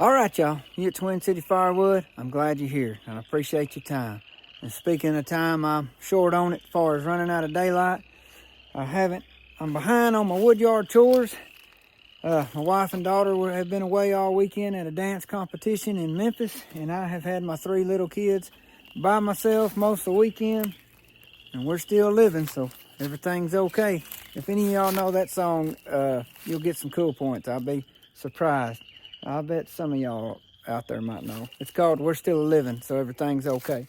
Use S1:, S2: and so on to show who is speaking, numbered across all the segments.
S1: All right, y'all. You at Twin City Firewood. I'm glad you're here, and I appreciate your time. And speaking of time, I'm short on it as far as running out of daylight. I'm behind on my woodyard chores. My wife and daughter have been away all weekend at a dance competition in Memphis, and I have had my 3 little kids by myself most of the weekend, and we're still living, so everything's okay. If any of y'all know that song, you'll get some cool points. I'll be surprised. I bet some of y'all out there might know. It's called We're Still Living, so everything's okay.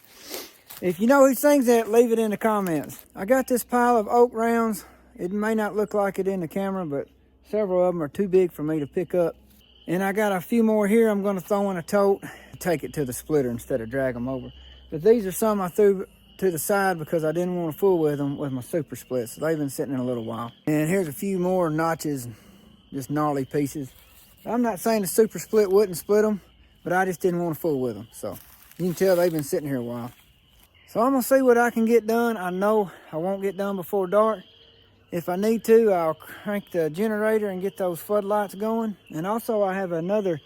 S1: If you know who sings that, leave it in the comments. I got this pile of oak rounds. It may not look like it in the camera, but several of them are too big for me to pick up. And I got a few more here I'm going to throw in a tote and take it to the splitter instead of drag them over. But these are some I threw to the side because I didn't want to fool with them with my super splits. So they've been sitting in a little while. And here's a few more notches, just gnarly pieces. I'm not saying the super split wouldn't split them, but I just didn't want to fool with them. So you can tell they've been sitting here a while. So I'm going to see what I can get done. I know I won't get done before dark. If I need to, I'll crank the generator and get those floodlights going. And also I have another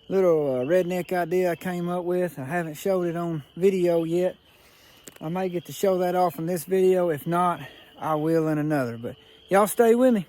S1: little redneck idea I came up with. I haven't showed it on video yet. I may get to show that off in this video. If not, I will in another. But y'all stay with me.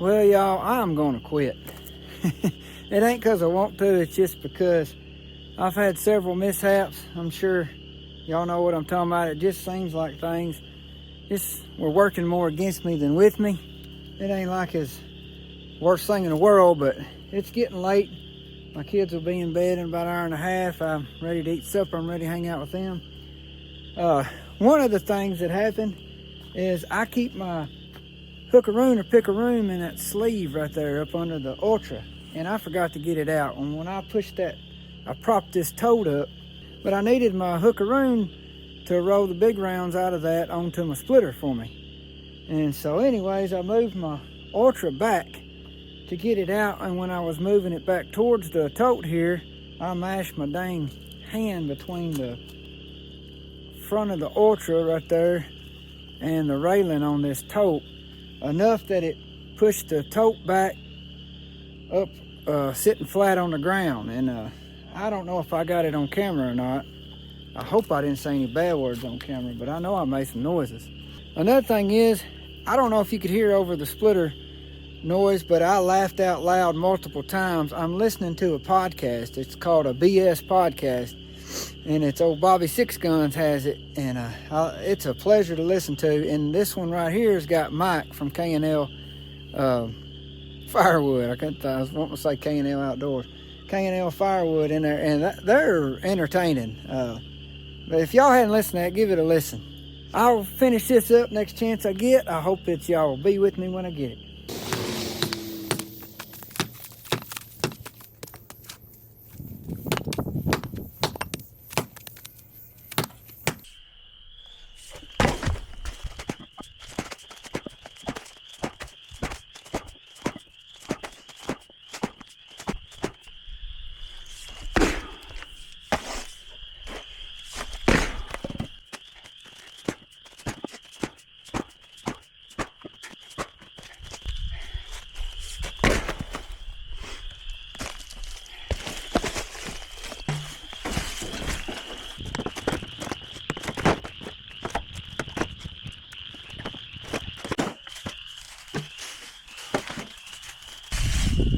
S1: Well, y'all, I'm going to quit. It ain't because I want to, it's just because I've had several mishaps. I'm sure y'all know what I'm talking about. It just seems like things were working more against me than with me. It ain't like it's worst thing in the world, but it's getting late. My kids will be in bed in about an hour and a half. I'm ready to eat supper. I'm ready to hang out with them. One of the things that happened is I keep my hookaroon or pickaroon in that sleeve right there up under the Ultra, and I forgot to get it out. And when I pushed that, I propped this tote up, but I needed my hookaroon to roll the big rounds out of that onto my splitter for me. And so anyways, I moved my Ultra back to get it out, and when I was moving it back towards the tote here, I mashed my dang hand between the front of the Ultra right there and the railing on this tote, enough that it pushed the tote back up, sitting flat on the ground. And I don't know if I got it on camera or not. I hope I didn't say any bad words on camera, but I know I made some noises. Another thing is, I don't know if you could hear over the splitter noise, but I laughed out loud multiple times. I'm listening to a podcast. It's called a BS podcast, and it's old Bobby Six Guns has it, and it's a pleasure to listen to. And this one right here has got Mike from K&L Firewood. I was wanting to say K&L Outdoors, K&L Firewood in there, and they're entertaining. But if y'all hadn't listened to that, give it a listen. I'll finish this up next chance I get. I hope that y'all will be with me when I get it.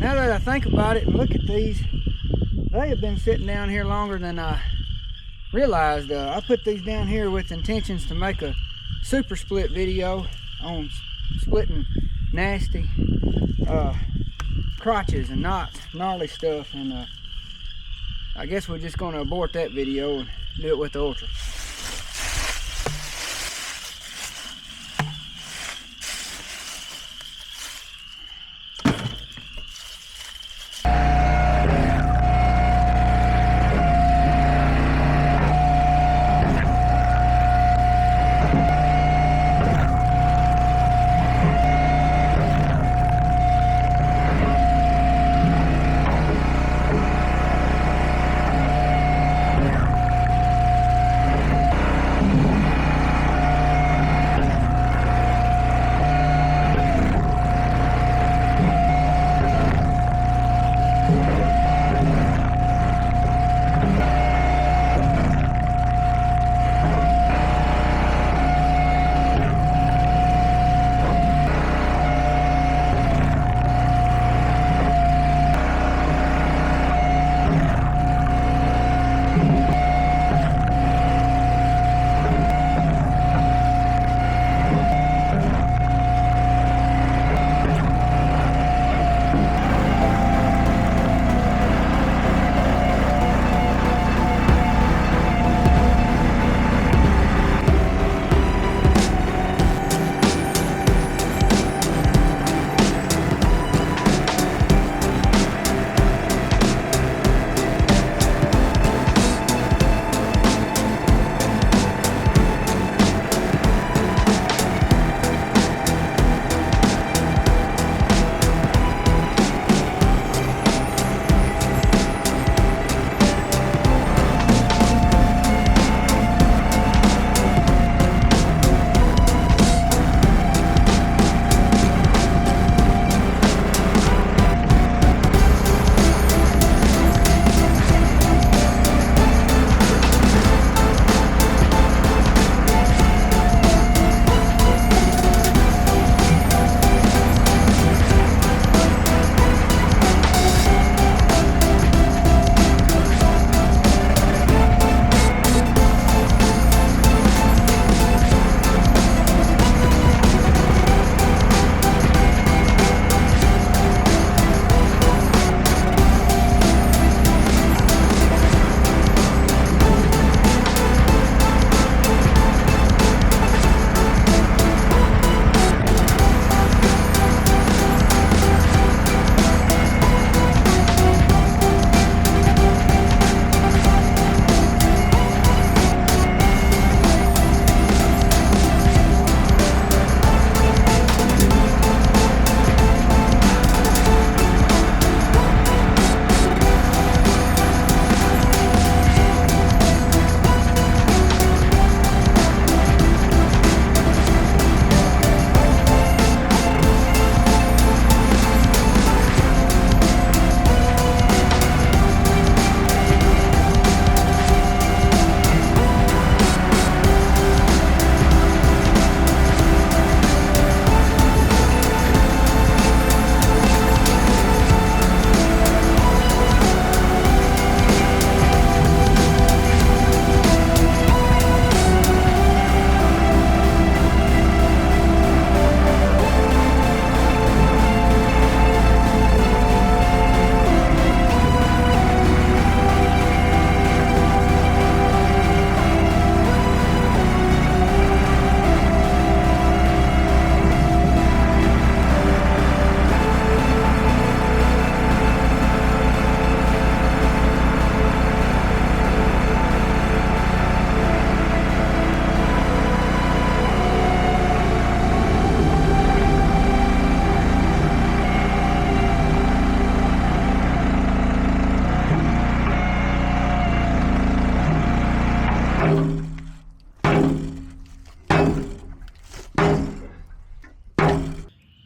S1: Now that I think about it and look at these, they have been sitting down here longer than I realized. I put these down here with intentions to make a super split video on splitting nasty crotches and knots, gnarly stuff, and I guess we're just going to abort that video and do it with the Ultra.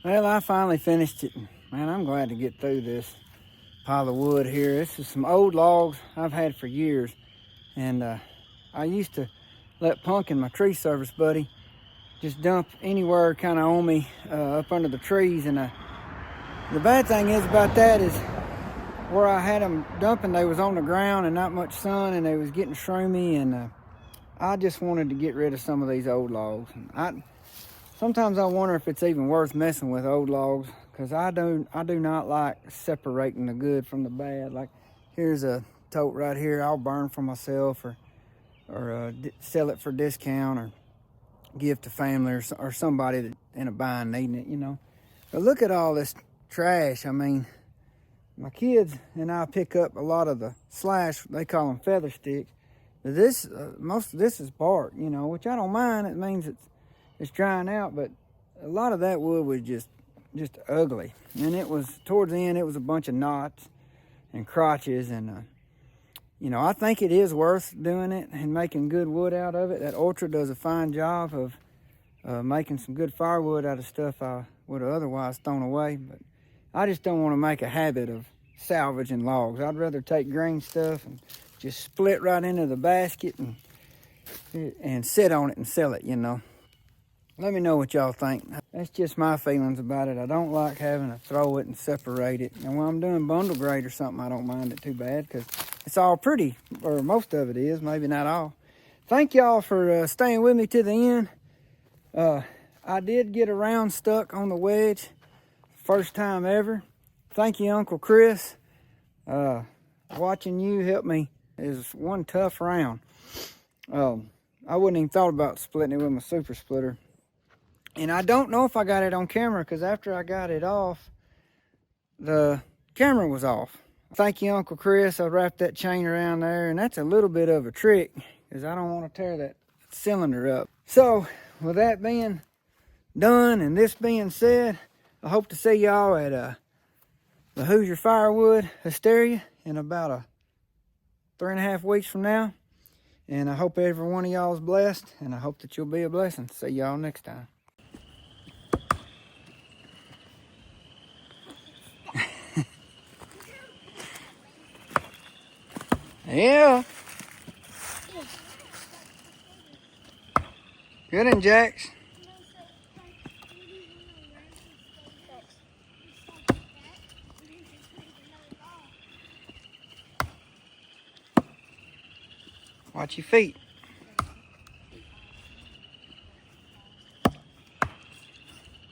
S1: Well, I finally finished it. Man, I'm glad to get through this pile of wood here. This is some old logs I've had for years. And I used to let Pumpkin, my tree service buddy, just dump anywhere kind of on me up under the trees. And the bad thing is about that is where I had them dumping, they was on the ground and not much sun, and they was getting shroomy. And I just wanted to get rid of some of these old logs. Sometimes I wonder if it's even worth messing with old logs, because I do not like separating the good from the bad. Like, here's a tote right here I'll burn for myself, or sell it for discount, or give to family or somebody that in a bind needing it, you know. But look at all this trash. I mean, my kids and I pick up a lot of the slash, they call them feather sticks. But most of this is bark, you know, which I don't mind. It means it's drying out, but a lot of that wood was just ugly. And it was, towards the end, it was a bunch of knots and crotches. And, you know, I think it is worth doing it and making good wood out of it. That Ultra does a fine job of making some good firewood out of stuff I would have otherwise thrown away. But I just don't want to make a habit of salvaging logs. I'd rather take green stuff and just split right into the basket and sit on it and sell it, you know. Let me know what y'all think. That's just my feelings about it. I don't like having to throw it and separate it. And when I'm doing bundle grade or something, I don't mind it too bad, because it's all pretty, or most of it is, maybe not all. Thank y'all for staying with me to the end. I did get a round stuck on the wedge, first time ever. Thank you, Uncle Chris. Watching you help me is one tough round. I wouldn't even thought about splitting it with my super splitter. And I don't know if I got it on camera, because after I got it off, the camera was off. Thank you, Uncle Chris. I wrapped that chain around there, and that's a little bit of a trick, because I don't want to tear that cylinder up. So, with that being done and this being said, I hope to see y'all at the Hoosier Firewood Hysteria in about 3.5 weeks from now. And I hope every one of y'all is blessed, and I hope that you'll be a blessing. See y'all next time. Yeah. Good one, Jax. Watch your feet.